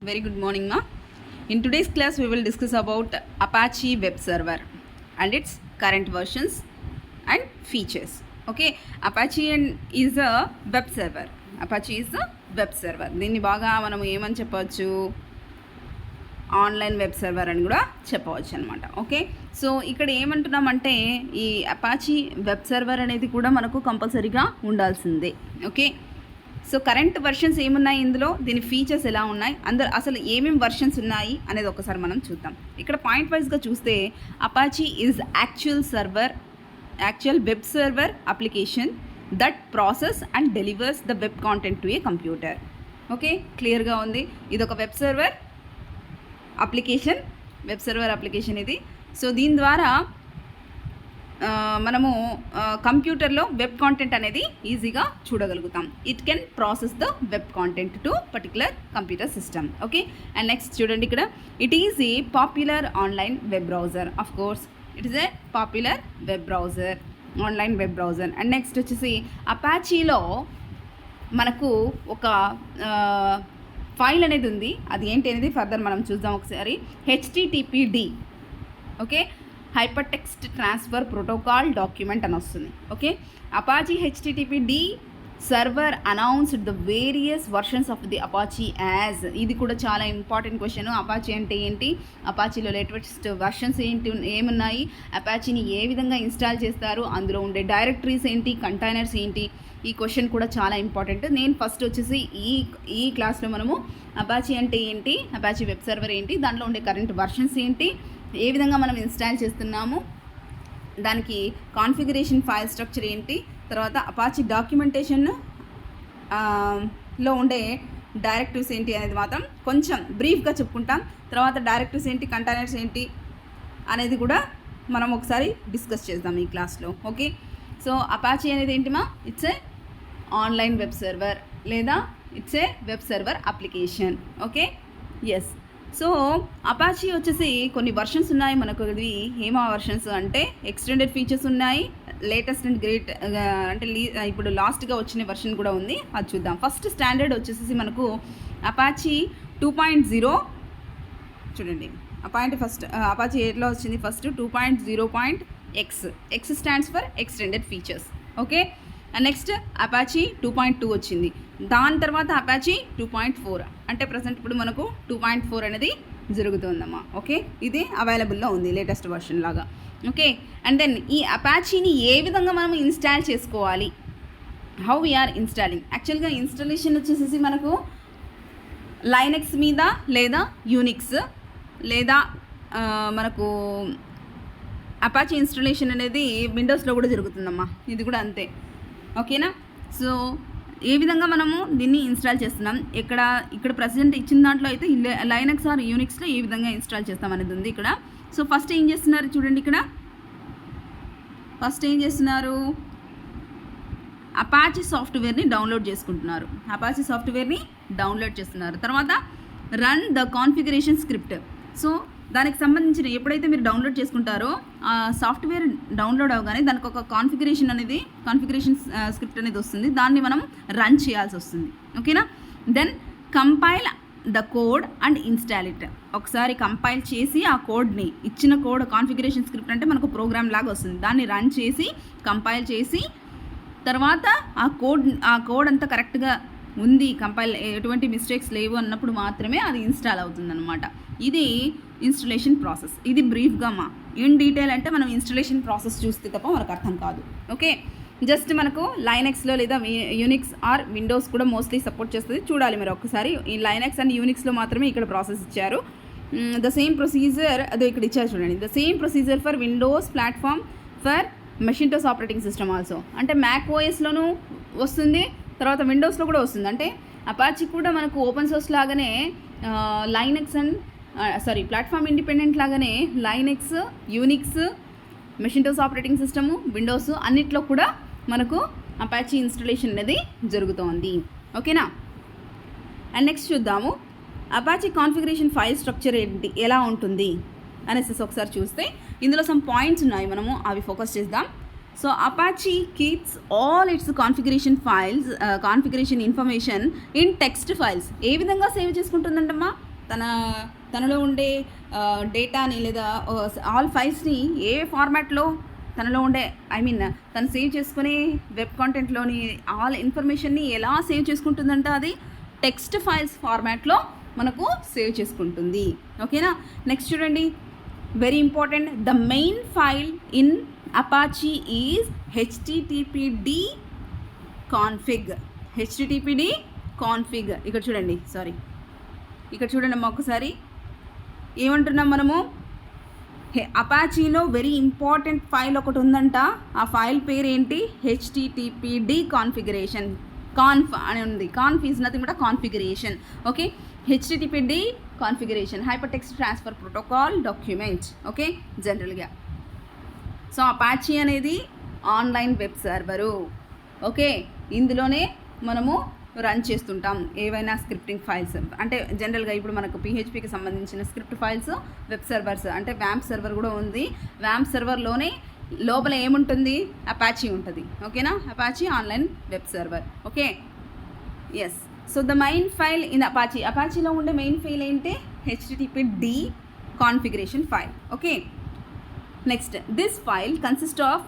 Very good morning, ma. In today's class, we will discuss about Apache web server and its current versions and features. Okay, is a web server. Apache is a web server. దీన్ని బాగా మనం ఏమని చెప్పవచ్చు, online web server అని కూడా చెప్పవచ్చు అనమాట. Okay, so ఇక్కడ ఏమంటున్నామంటే ఈ అపాచీ వెబ్ సర్వర్ అనేది కూడా మనకు కంపల్సరీగా ఉండాల్సిందే. ఓకే, సో కరెంట్ వర్షన్స్ ఏమున్నాయి ఇందులో, దీని ఫీచర్స్ ఎలా ఉన్నాయి, అందరు అసలు ఏమేమి వర్షన్స్ ఉన్నాయి అనేది ఒకసారి మనం చూద్దాం. ఇక్కడ పాయింట్ వైజ్గా చూస్తే Apache is actual web server application that process and delivers the web content to a computer. Okay, క్లియర్గా ఉంది. ఇది ఒక వెబ్ సర్వర్ అప్లికేషన్ ఇది. సో దీని ద్వారా మనము కంప్యూటర్లో వెబ్ కాంటెంట్ అనేది ఈజీగా చూడగలుగుతాం. It can process the web content to particular computer system. Okay, and next చూడండి, ఇక్కడ it is a popular online web browser. Of course it is a popular online web browser. And next వచ్చేసి అపాచీలో మనకు ఒక file అనేది ఉంది. అది ఏంటి అనేది ఫర్దర్ మనం చూద్దాం ఒకసారి. HTTPD, okay, hyper text transfer protocol document అని వస్తుంది. Okay, Apache HTTPD server announced the various versions of the Apache as. ఇది కూడా చాలా ఇంపార్టెంట్ క్వశ్చన్. అపాచీ అంటే ఏంటి, అపాచీలో లేటెస్ట్ వర్షన్స్ ఏమున్నాయి, అపాచీని ఏ విధంగా ఇన్స్టాల్ చేస్తారు, అందులో ఉండే డైరెక్టరీస్ ఏంటి, కంటైనర్స్ ఏంటి, ఈ క్వశ్చన్ కూడా చాలా ఇంపార్టెంట్. నేను ఫస్ట్ వచ్చేసి ఈ క్లాస్లో మనము అపాచీ అంటే ఏంటి, అపాచీ వెబ్ సర్వర్ ఏంటి, దాంట్లో ఉండే కరెంట్ వర్షన్స్ ఏంటి, ఏ విధంగా మనం ఇన్స్టాల్ చేస్తున్నాము, దానికి కాన్ఫిగరేషన్ ఫైల్ స్ట్రక్చర్ ఏంటి, తర్వాత అపాచీ డాక్యుమెంటేషన్ లో ఉండే డైరెక్టివ్స్ ఏంటి అనేది మాత్రం కొంచెం బ్రీఫ్గా చెప్పుకుంటాం. తర్వాత డైరెక్టివ్స్ ఏంటి, కంటైనర్స్ ఏంటి అనేది కూడా మనం ఒకసారి డిస్కస్ చేద్దాం ఈ క్లాస్లో. ఓకే, సో అపాచీ అనేది ఏంటిమా, it's a online web server లేదా it's a web server application. Okay, yes. So Apache వచ్చేసి కొన్ని వర్షన్స్ ఉన్నాయి మనకు. ఇది ఏమా వర్షన్స్ అంటే ఎక్స్టెండెడ్ ఫీచర్స్ ఉన్నాయి, లేటెస్ట్ అండ్ గ్రేట్ అంటే ఇప్పుడు లాస్ట్గా వచ్చిన వర్షన్ కూడా ఉంది, అది చూద్దాం. ఫస్ట్ స్టాండర్డ్ వచ్చేసి మనకు అపాచీ 2.0 చూడండి. అపాచీ ఎట్లా వచ్చింది, first 2.0.x. X stands for extended features. Okay, next Apache 2.2 వచ్చింది. దాని తర్వాత అపాచీ 2.4 అంటే ప్రజెంట్ ఇప్పుడు మనకు 2.4 అనేది జరుగుతుందమ్మా. ఓకే, ఇది అవైలబుల్లో ఉంది లేటెస్ట్ వర్షన్ లాగా. ఓకే, అండ్ దెన్ ఈ అపాచీని ఏ విధంగా మనం ఇన్స్టాల్ చేసుకోవాలి, హౌ వీఆర్ ఇన్స్టాలింగ్. యాక్చువల్గా ఇన్స్టాలేషన్ వచ్చేసి మనకు లైనక్స్ మీద లేదా యూనిక్స్ లేదా మనకు అపాచీ ఇన్స్టాలేషన్ అనేది విండోస్లో కూడా జరుగుతుందమ్మా, ఇది కూడా అంతే. ఓకేనా, సో ఏ విధంగా మనము దీన్ని ఇన్స్టాల్ చేస్తున్నాం, ఇక్కడ ప్రెసెంట్ ఇచ్చిన దాంట్లో అయితే లైనక్స్ ఆర్ యూనిక్స్లో ఏ విధంగా ఇన్స్టాల్ చేస్తాం అనేది ఉంది ఇక్కడ. సో ఫస్ట్ ఏం చేస్తున్నారు చూడండి, ఇక్కడ ఫస్ట్ ఏం చేస్తున్నారు, అపాచీ సాఫ్ట్వేర్ని డౌన్లోడ్ చేస్తున్నారు. తర్వాత run the configuration script. So దానికి సంబంధించిన ఎప్పుడైతే మీరు డౌన్లోడ్ చేసుకుంటారో ఆ సాఫ్ట్వేర్ డౌన్లోడ్ అవగానే దానికి ఒక కాన్ఫిగరేషన్ స్క్రిప్ట్ అనేది వస్తుంది, దాన్ని మనం రన్ చేయాల్సి వస్తుంది. ఓకేనా, then compile the code and install it. ఒకసారి కంపైల్ చేసి ఆ కోడ్ని, ఇచ్చిన కోడ్ కాన్ఫిగరేషన్ స్క్రిప్ట్ అంటే మనకు ప్రోగ్రామ్ లాగా వస్తుంది, దాన్ని రన్ చేసి కంపైల్ చేసి తర్వాత ఆ కోడ్ అంతా కరెక్ట్గా ఉంది, ఎటువంటి మిస్టేక్స్ లేవు అన్నప్పుడు మాత్రమే అది ఇన్స్టాల్ అవుతుందన్నమాట. ఇది ఇన్స్టలేషన్ ప్రాసెస్. ఇది బ్రీఫ్గా ఇన్ డీటెయిల్ అంటే మనం ఇన్స్టలేషన్ ప్రాసెస్ చూస్తే తప్ప మనకు అర్థం కాదు. ఓకే, జస్ట్ మనకు లైనక్స్లో లేదా యూనిక్స్ ఆర్ విండోస్ కూడా మోస్ట్లీ సపోర్ట్ చేస్తుంది, చూడాలి మీరు ఒక్కసారి. ఈ లైనక్స్ అండ్ యూనిక్స్లో మాత్రమే ఇక్కడ ప్రాసెస్ ఇచ్చారు. ద సేమ్ ప్రొసీజర్ అదే ఇక్కడ ఇచ్చారు చూడండి. The same procedure for Windows platform for Macintosh operating system also. అంటే మ్యాక్ ఓఎస్లోనూ వస్తుంది, తర్వాత విండోస్లో కూడా వస్తుంది. అంటే అపాచీ కూడా మనకు ఓపెన్ సోర్స్ లాగానే లైనక్స్ అండ్ ప్లాట్ఫామ్ ఇండిపెండెంట్ లాగానే Linux, Unix, Macintosh operating system, Windows అన్నిట్లో కూడా మనకు అపాచీ ఇన్స్టాలేషన్ అనేది జరుగుతోంది. ఓకేనా, అండ్ నెక్స్ట్ చూద్దాము అపాచీ కాన్ఫిగరేషన్ ఫైల్ స్ట్రక్చర్ ఏంటి, ఎలా ఉంటుంది అనేసి ఒకసారి చూస్తే ఇందులో సమ్ పాయింట్స్ ఉన్నాయి, మనము అవి ఫోకస్ చేద్దాం. So Apache keeps all its configuration information in text files. ఏ విధంగా సేవ్ చేసుకుంటుందంటమ్మా, తనలో ఉండే డేటాని లేదా ఆల్ ఫైల్స్ని ఏ ఫార్మాట్లో తనలో ఉండే తను సేవ్ చేసుకునే వెబ్ కాంటెంట్లోని ఆల్ ఇన్ఫర్మేషన్ని ఎలా సేవ్ చేసుకుంటుందంటే అది టెక్స్ట్ ఫైల్స్ ఫార్మాట్లో మనకు సేవ్ చేసుకుంటుంది. ఓకేనా. నెక్స్ట్ చూడండి, very important, the main file in Apache is httpd config. ఇక్కడ చూడండి, ఇక్కడ చూడండి అమ్మా ఒకసారి ఏమంటున్నాం మనము, అపాచీలో వెరీ ఇంపార్టెంట్ ఫైల్ ఒకటి ఉందంట. ఆ ఫైల్ పేరు ఏంటి, httpd కాన్ఫిగరేషన్. కాన్ఫ్ అని ఉంది, conf is nothing but configuration. Okay, httpd configuration hyper text transfer protocol document. Okay, జనరల్గా సో అపాచీ అనేది ఆన్లైన్ వెబ్ సర్వరు. ఓకే, ఇందులోనే మనము రన్ చేస్తుంటాం ఏవైనా స్క్రిప్టింగ్ ఫైల్స్. అంటే జనరల్గా ఇప్పుడు మనకు PHPకి సంబంధించిన స్క్రిప్ట్ ఫైల్స్, వెబ్ సర్వర్స్ అంటే వ్యాంప్ సర్వర్ కూడా ఉంది. వ్యాంప్ సర్వర్లోనే లోపల ఏముంటుంది, అపాచీ ఉంటుంది. ఓకేనా, Apache online web server. Okay, yes. So the main file in అపాచీలో ఉండే మెయిన్ ఫైల్ ఏంటి, httpd configuration file. Okay, next, this file consist of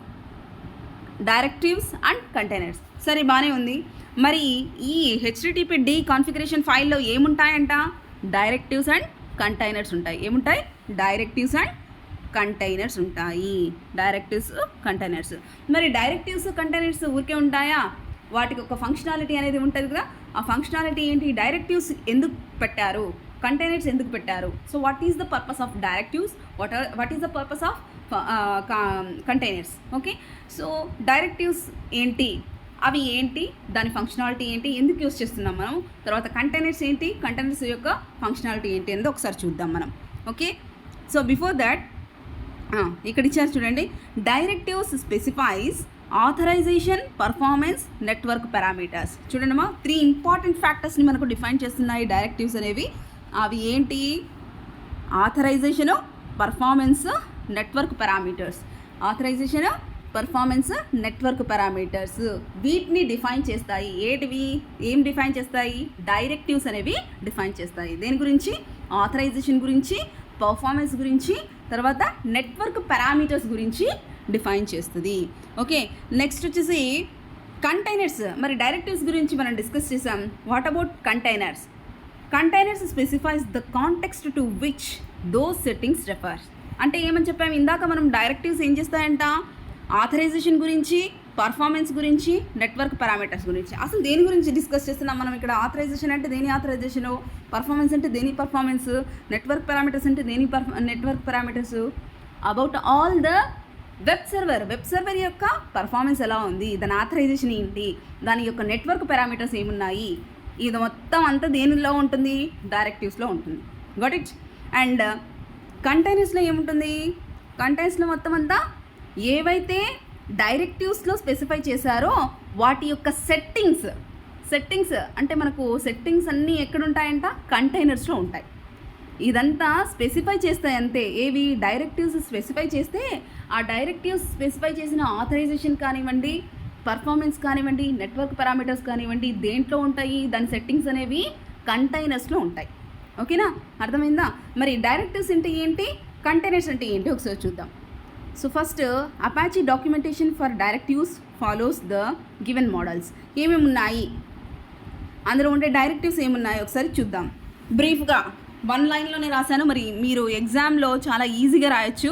directives and containers. సరే, బాగానే ఉంది. మరి ఈ httpd కాన్ఫిగరేషన్ ఫైల్లో ఏముంటాయంట, డైరెక్టివ్స్ అండ్ కంటైనర్స్ ఉంటాయి. ఏముంటాయి, డైరెక్టివ్స్ అండ్ కంటైనర్స్ ఉంటాయి. Directives, containers. మరి డైరెక్టివ్స్, కంటైనర్స్ ఊరికే ఉంటాయా, వాటికి ఒక ఫంక్షనాలిటీ అనేది ఉంటుంది కదా. ఆ ఫంక్షనాలిటీ ఏంటి, డైరెక్టివ్స్ ఎందుకు పెట్టారు, కంటైనర్స్ ఎందుకు పెట్టారు. So what is the purpose of directives, what is the purpose of containers. Okay, so directives ఏంటి, అవి ఏంటి, దాని ఫంక్షనాలిటీ ఏంటి, ఎందుకు యూస్ చేస్తున్నాం మనం, తర్వాత కంటైనర్స్ ఏంటి, కంటైనర్స్ యొక్క ఫంక్షనాలిటీ ఏంటి అనేది ఒకసారి చూద్దాం మనం. ఓకే, సో బిఫోర్ దాట్ ఇక్కడ ఇచ్చారు చూడండి, directives specifies authorization, performance, network parameters. చూడండి 3 ఇంపార్టెంట్ ఫ్యాక్టర్స్ని మనకు డిఫైన్ చేస్తున్నాయి డైరెక్టివ్స్ అనేవి. అవి ఏంటి, authorisation, performance, network parameters. Authorisation, performance, network parameters వీటిని డిఫైన్ చేస్తాయి. ఏం డిఫైన్ చేస్తాయి, డైరెక్టివ్స్ అనేవి డిఫైన్ చేస్తాయి. దేని గురించి, ఆథరైజేషన్ గురించి, పర్ఫార్మెన్స్ గురించి, తర్వాత నెట్వర్క్ పారామీటర్స్ గురించి డిఫైన్ చేస్తుంది. ఓకే, నెక్స్ట్ వచ్చేసి కంటైనర్స్. మరి డైరెక్టివ్స్ గురించి మనం డిస్కస్ చేసాం. What about containers? Containers specifies the context to which those settings refers. అంటే ఏమని చెప్పాము ఇందాక, మనం డైరెక్టివ్స్ ఏం చేస్తాయంట, ఆథరైజేషన్ గురించి, పర్ఫార్మెన్స్ గురించి, నెట్వర్క్ పారామీటర్స్ గురించి. అసలు దేని గురించి డిస్కస్ చేస్తున్నాం మనం ఇక్కడ? ఆథరైజేషన్ అంటే దేని ఆథరైజేషను, పర్ఫార్మెన్స్ అంటే దేని పర్ఫార్మెన్స్, నెట్వర్క్ పారామీటర్స్ అంటే దేని network parameters. About all the web server యొక్క పర్ఫార్మెన్స్ ఎలా ఉంది, దాని ఆథరైజేషన్ ఏంటి, దాని యొక్క నెట్వర్క్ పారామీటర్స్ ఏమున్నాయి, ఇది మొత్తం అంతా దేనిలో ఉంటుంది, డైరెక్టివ్స్లో ఉంటుంది. Got it. అండ్ కంటైనర్స్లో ఏముంటుంది, కంటైనర్స్లో మొత్తం అంతా ఏవైతే డైరెక్టివ్స్లో స్పెసిఫై చేశారో వాటి యొక్క సెట్టింగ్స్ అంటే మనకు సెట్టింగ్స్ అన్నీ ఎక్కడుంటాయంట, కంటైనర్స్లో ఉంటాయి. ఇదంతా స్పెసిఫై చేస్తాయి అంతే. ఏవి, డైరెక్టివ్స్ స్పెసిఫై చేస్తే ఆ డైరెక్టివ్స్ స్పెసిఫై చేసిన ఆథరైజేషన్ కానివ్వండి, పర్ఫార్మెన్స్ కానివ్వండి, నెట్వర్క్ పారామీటర్స్ కానివ్వండి, దేంట్లో ఉంటాయి, దాని సెట్టింగ్స్ అనేవి కంటైనర్స్లో ఉంటాయి. ఓకేనా, అర్థమైందా? మరి డైరెక్టివ్స్ అంటే ఏంటి, కంటైనర్స్ అంటే ఏంటి ఒకసారి చూద్దాం. So first, Apache documentation for directives follows the given models. ఏమేమి ఉన్నాయి, అందులో ఉండే డైరెక్టివ్స్ ఏమున్నాయి ఒకసారి చూద్దాం. బ్రీఫ్గా 1 లైన్లోనే రాశాను. మరి మీరు ఎగ్జామ్లో చాలా ఈజీగా రాయొచ్చు.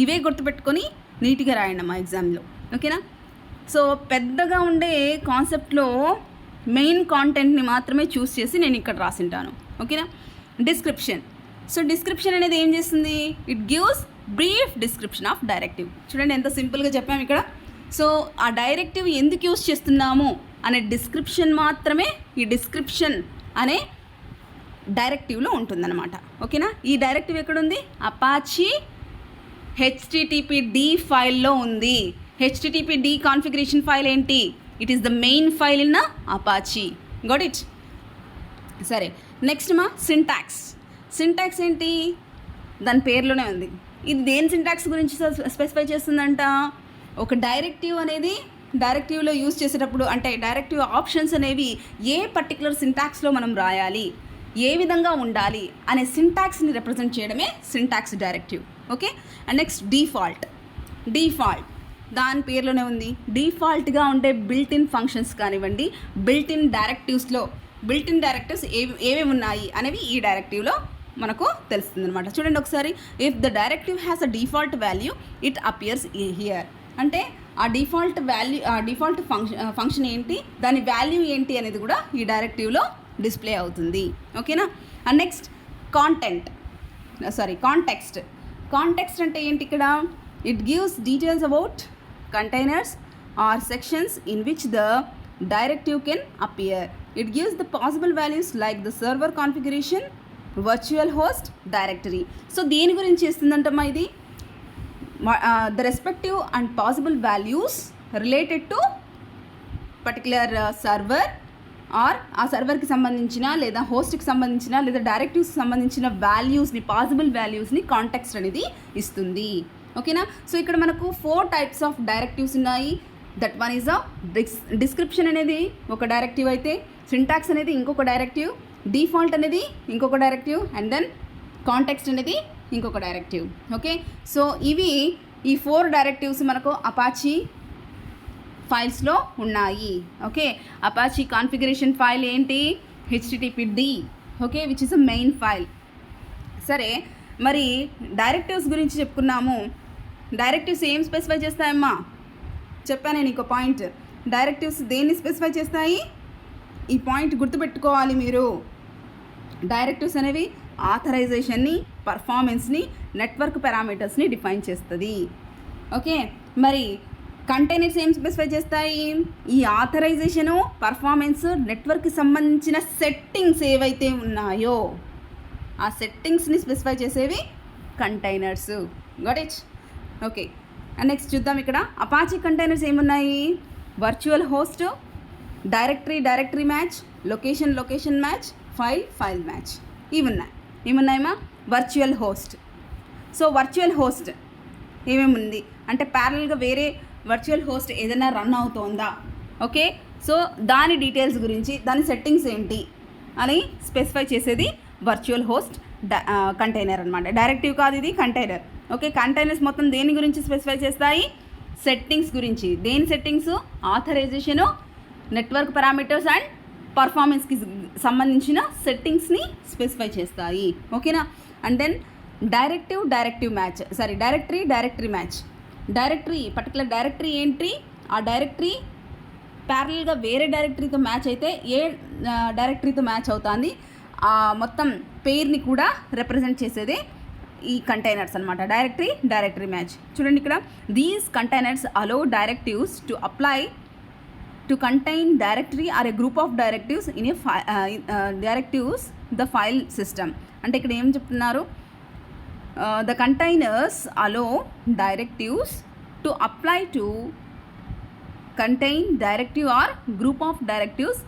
ఇవే గుర్తుపెట్టుకొని నీట్గా రాయండి అమ్మా ఎగ్జామ్లో. ఓకేనా. సో పెద్దగా ఉండే కాన్సెప్ట్లో మెయిన్ కాంటెంట్ని మాత్రమే చూస్ చేసి నేను ఇక్కడ రాసింటాను. ఓకేనా. డిస్క్రిప్షన్. సో డిస్క్రిప్షన్ అనేది ఏం చేస్తుంది, it gives brief description of directive. చూడండి ఎంత సింపుల్గా చెప్పాము ఇక్కడ. సో ఆ డైరెక్టివ్ ఎందుకు యూస్ చేస్తున్నాము అనే డిస్క్రిప్షన్ మాత్రమే ఈ డిస్క్రిప్షన్ అనే డైరెక్టివ్లో ఉంటుందన్నమాట. ఓకేనా. ఈ డైరెక్టివ్ ఎక్కడుంది, అపాచీ httpd ఫైల్లో ఉంది. httpd కాన్ఫిగరేషన్ ఫైల్ ఏంటి, it is the main file in Apache. Got it. సరే, నెక్స్ట్ సింటాక్స్ ఏంటి, దాని పేర్లోనే ఉంది. ఇది దేని సింటాక్స్ గురించి స్పెసిఫై చేస్తుందంట, ఒక డైరెక్టివ్ అనేది డైరెక్టివ్లో యూజ్ చేసేటప్పుడు అంటే డైరెక్టివ్ ఆప్షన్స్ అనేవి ఏ పర్టికులర్ సింటాక్స్లో మనం రాయాలి, ఏ విధంగా ఉండాలి అనే సింటాక్స్ని రిప్రజెంట్ చేయడమే syntax directive. Okay, and next default దాని పేర్లోనే ఉంది. డిఫాల్ట్గా ఉండే బిల్ట్ ఇన్ ఫంక్షన్స్ కానివ్వండి, బిల్ట్ ఇన్ డైరెక్టివ్స్ ఏవేవి ఉన్నాయి అనేవి ఈ డైరెక్టివ్లో మనకు తెలుస్తుంది అనమాట. చూడండి ఒకసారి, if the directive has a default value it appears here. అంటే ఆ డిఫాల్ట్ ఫంక్షన్ ఏంటి, దాని వాల్యూ ఏంటి అనేది కూడా ఈ డైరెక్టివ్లో డిస్ప్లే అవుతుంది. ఓకేనా. అండ్ నెక్స్ట్ కాంటెక్స్ట్ అంటే ఏంటి ఇక్కడ, it gives details about containers or sections in which the directive can appear. It gives the possible values like the server configuration, virtual host, directory. So దేని గురించి ఇస్తుందంటమ్మా ఇది, the respective and possible values related to particular server or ఆ సర్వర్కి సంబంధించిన లేదా హోస్ట్కి సంబంధించిన లేదా డైరెక్టివ్స్కి సంబంధించిన పాసిబుల్ వాల్యూస్ని కాంటెక్స్ట్ అనేది ఇస్తుంది. ఓకేనా. సో ఇక్కడ మనకు 4 types ఆఫ్ డైరెక్టివ్స్ ఉన్నాయి. దట్ వన్ ఈజ్ డిస్క్రిప్షన్ అనేది ఒక డైరెక్టివ్ అయితే, సింటాక్స్ అనేది ఇంకొక డైరెక్టివ్, డిఫాల్ట్ అనేది ఇంకొక డైరెక్టివ్, అండ్ దెన్ కాంటెక్స్ట్ అనేది ఇంకొక డైరెక్టివ్. ఓకే, సో ఇవి ఈ 4 డైరెక్టివ్స్ మనకు అపాచీ ఫైల్స్లో ఉన్నాయి. ఓకే, అపాచీ కాన్ఫిగరేషన్ ఫైల్ ఏంటి, httpd. Okay, which is a main file. సరే, మరి డైరెక్టివ్స్ గురించి చెప్పుకున్నాము. డైరెక్టివ్స్ ఏం స్పెసిఫై చేస్తాయమ్మా, చెప్పాను నేను ఇంకో పాయింట్. డైరెక్టివ్స్ దేన్ని స్పెసిఫై చేస్తాయి, ఈ పాయింట్ గుర్తుపెట్టుకోవాలి మీరు. డైరెక్టివ్స్ అనేవి ఆథరైజేషన్ని, పర్ఫార్మెన్స్ని, నెట్వర్క్ పారామీటర్స్ని డిఫైన్ చేస్తుంది. ఓకే, మరి కంటైనర్స్ ఏం స్పెసిఫై చేస్తాయి, ఈ ఆథరైజేషను, పర్ఫార్మెన్స్, నెట్వర్క్కి సంబంధించిన సెట్టింగ్స్ ఏవైతే ఉన్నాయో ఆ సెట్టింగ్స్ని స్పెసిఫై చేసేవి containers. Got it. Okay, and next చూద్దాం. ఇక్కడ అపాచీ కంటైనర్స్ ఏమున్నాయి, virtual host, directory match, location match, file match. ఏమున్నాయమ్మా, virtual host. So virtual host ఏమేమి ఉంది అంటే ప్యారల్గా వేరే వర్చువల్ హోస్ట్ ఏదైనా రన్ అవుతోందా. ఓకే, సో దాని డీటెయిల్స్ గురించి, దాని సెట్టింగ్స్ ఏంటి అని స్పెసిఫై చేసేది వర్చువల్ హోస్ట్ కంటైనర్ అనమాట. డైరెక్టివ్ కాదు ఇది, కంటైనర్. ఓకే, కంటైనర్స్ మొత్తం దేని గురించి స్పెసిఫై చేస్తాయి, సెట్టింగ్స్ గురించి. దేని settings, authorization, network parameters and పర్ఫార్మెన్స్కి సంబంధించిన సెట్టింగ్స్ని స్పెసిఫై చేస్తాయి. ఓకేనా. And then directory match. Particular directory ఏంటి, ఆ డైరెక్టరీ ప్యారల్గా వేరే డైరెక్టరీతో మ్యాచ్ అయితే ఏ డైరెక్టరీతో మ్యాచ్ అవుతుంది ఆ మొత్తం పేరుని కూడా రిప్రజెంట్ చేసేదే ఈ కంటైనర్స్ అనమాట. Directory match. చూడండి ఇక్కడ, these containers allow directives to apply to contain directory or a group of directives in a directives the file system. అంటే ఇక్కడ ఏం చెప్తున్నారు, the containers allow directives to apply to contain directive or group of directives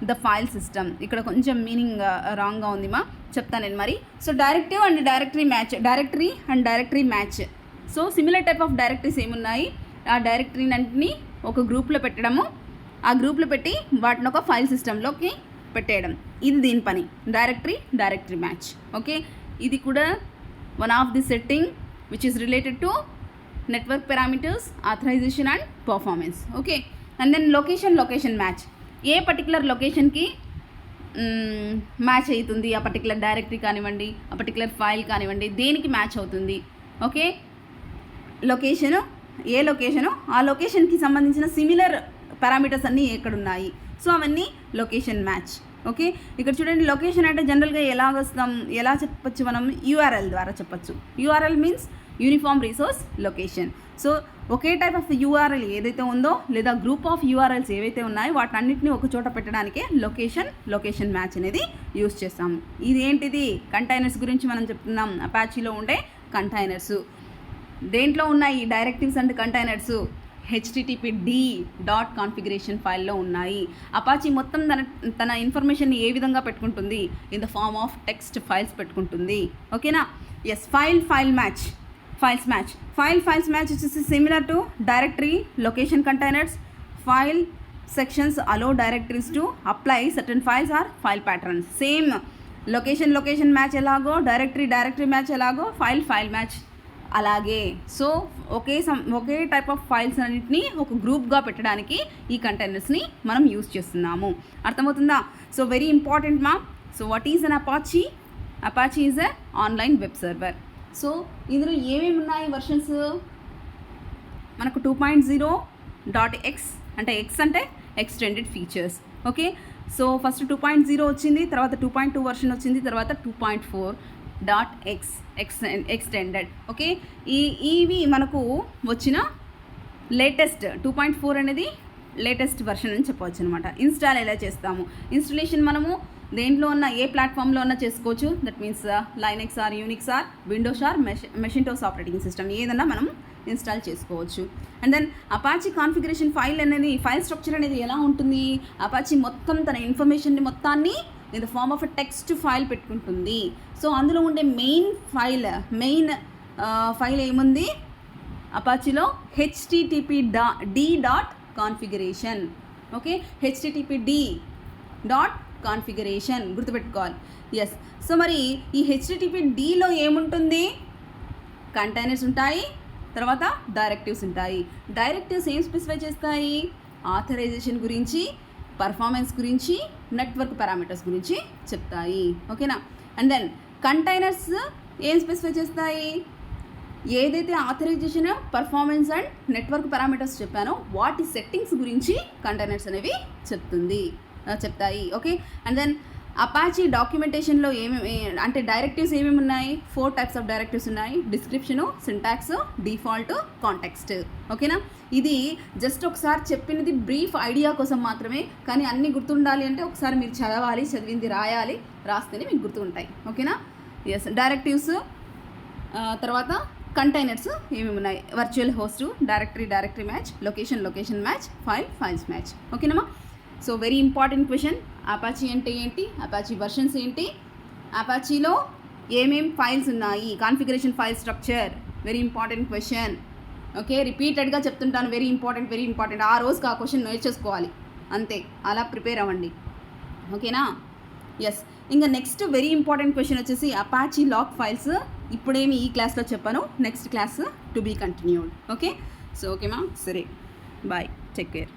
the file system. ఇక్కడ కొంచెం meaning రాంగ్గా ఉంది మా, చెప్తాను నేను మరి. So directive and directory match. So similar type of directories ఏమున్నాయి, ఆ డైరెక్టరీని అన్నింటినీ ఒక గ్రూప్లో పెట్టడము, ఆ గ్రూప్లో పెట్టి వాటిని ఒక ఫైల్ సిస్టంలోకి పెట్టేయడం, ఇది దీని పని, డైరెక్టరీ మ్యాచ్. ఓకే, ఇది కూడా one of the setting which is related to network parameters, authorization and performance. Okay, and then location match. ఏ పర్టికులర్ లొకేషన్కి మ్యాచ్ అవుతుంది ఆ పర్టికులర్ డైరెక్టరీ కానివ్వండి, ఆ పర్టికులర్ ఫైల్ కానివ్వండి, దేనికి మ్యాచ్ అవుతుంది. ఓకే, ఏ లొకేషను ఆ లొకేషన్కి సంబంధించిన సిమిలర్ పారామీటర్స్ అన్నీ ఎక్కడున్నాయి, సో అవన్నీ లొకేషన్ మ్యాచ్. ఓకే, ఇక్కడ చూడండి, లొకేషన్ అంటే జనరల్గా ఎలా చెప్పచ్చు మనం, యూఆర్ఎల్ ద్వారా చెప్పచ్చు. URL means uniform resource location. So ఒకే టైప్ ఆఫ్ యూఆర్ఎల్ ఏదైతే ఉందో లేదా గ్రూప్ ఆఫ్ యూఆర్ఎల్స్ ఏవైతే ఉన్నాయో వాటన్నిటిని ఒక చోట పెట్టడానికే లొకేషన్ మ్యాచ్ అనేది యూజ్ చేస్తాము. ఇది ఏంటిది, కంటైనర్స్ గురించి మనం చెప్తున్నాం. అపాచీలో ఉండే కంటైనర్స్ దేంట్లో ఉన్నాయి, డైరెక్టివ్స్ అండ్ కంటైనర్స్ httpd.configuration ఫైల్లో ఉన్నాయి. అపాచీ మొత్తం తన ఇన్ఫర్మేషన్ని ఏ విధంగా పెట్టుకుంటుంది, in the form of text files పెట్టుకుంటుంది. ఓకేనా. ఎస్, ఫైల్స్ మ్యాచ్ వచ్చేసి similar to directory location containers. File sections allow directories to apply certain files or file patterns. Same location match ఎలాగో, డైరెక్టరీ మ్యాచ్ ఎలాగో, ఫైల్ మ్యాచ్ అలాగే. So ఒకే type of files అన్నింటినీ ఒక గ్రూప్గా పెట్టడానికి ఈ కంటైనర్స్ని మనం యూస్ చేస్తున్నాము. అర్థమవుతుందా? సో వెరీ ఇంపార్టెంట్ మా. So what is an Apache? Apache is a online web server. So ఇందులో ఏమేమి ఉన్నాయి వర్షన్స్? మనకు 2.0.x అంటే ఎక్స్ అంటే extended features. Okay, so first 2.0 వచ్చింది, తర్వాత 2.2 వర్షన్ వచ్చింది, తర్వాత 2.4.x ఎక్స్టెండెడ్. ఓకే, ఇవి మనకు వచ్చిన లేటెస్ట్ 2.4 అనేది లేటెస్ట్ వర్షన్ అని చెప్పవచ్చు అనమాట. ఇన్స్టాల్ ఎలా చేస్తాము? ఇన్స్టలేషన్ మనము దేంట్లో ఉన్న ఏ ప్లాట్ఫామ్లో ఉన్న చేసుకోవచ్చు. That means Linux or Unix or Windows or Macintosh operating system ఏదన్నా మనం ఇన్స్టాల్ చేసుకోవచ్చు. And then Apache configuration file structure అనేది ఎలా ఉంటుంది? అపాచీ మొత్తం తన ఇన్ఫర్మేషన్ని మొత్తాన్ని in the form of a text file పెట్టుకుంటుంది. సో అందులో ఉండే మెయిన్ ఫైల్ ఏముంది అపాచీలో? httpd.configuration. ఓకే, httpd.configuration గుర్తుపెట్టుకోవాలి. ఎస్, సో మరి ఈ httpdలో ఏముంటుంది? కంటైనర్స్ ఉంటాయి, తర్వాత డైరెక్టివ్స్ ఉంటాయి. డైరెక్టివ్స్ ఏం స్పెసిఫై చేస్తాయి? ఆథరైజేషన్ గురించి, పర్ఫార్మెన్స్ గురించి, నెట్వర్క్ పారామీటర్స్ గురించి చెప్తాయి. ఓకేనా? అండ్ దెన్ కంటైనర్స్ ఏం స్పెసిఫై చేస్తాయి? ఏదైతే authorization, performance and network parameters చెప్పానో వాటి సెట్టింగ్స్ గురించి కంటైనర్స్ అనేవి చెప్తాయి. ఓకే, అండ్ దెన్ అపాచీ డాక్యుమెంటేషన్లో అంటే డైరెక్టివ్స్ ఏమేమి ఉన్నాయి? 4 టైప్స్ ఆఫ్ డైరెక్టివ్స్ ఉన్నాయి. Description, syntax, default, context. ఓకేనా? ఇది జస్ట్ ఒకసారి చెప్పినది బ్రీఫ్ ఐడియా కోసం మాత్రమే, కానీ అన్నీ గుర్తుండాలి అంటే ఒకసారి మీరు చదవాలి, చదివింది రాస్తేనే మీకు గుర్తుంటాయి. ఓకేనా? ఎస్, డైరెక్టివ్స్, తర్వాత కంటైనర్స్ ఏమేమి ఉన్నాయి? Virtual host, directory match, location match, files match. ఓకేనమ్మా? So very important question. Apache అంటే ఏంటి? అపాచీ వర్షన్స్ ఏంటి? అపాచీలో ఏమేం ఫైల్స్ ఉన్నాయి? Configuration file structure very important question. Okay, రిపీటెడ్గా చెప్తుంటాను, వెరీ ఇంపార్టెంట్. ఆ రోజుకి ఆ క్వశ్చన్ నేర్చేసుకోవాలి అంతే, అలా ప్రిపేర్ అవ్వండి. ఓకేనా? ఎస్, ఇంకా నెక్స్ట్ వెరీ ఇంపార్టెంట్ క్వశ్చన్ వచ్చేసి అపాచీ లాగ్ ఫైల్స్. ఇప్పుడేమి ఈ క్లాస్లో చెప్పాను, next class to be continued. Okay, so ఓకేమా, సరే, బాయ్, టేక్ కేర్.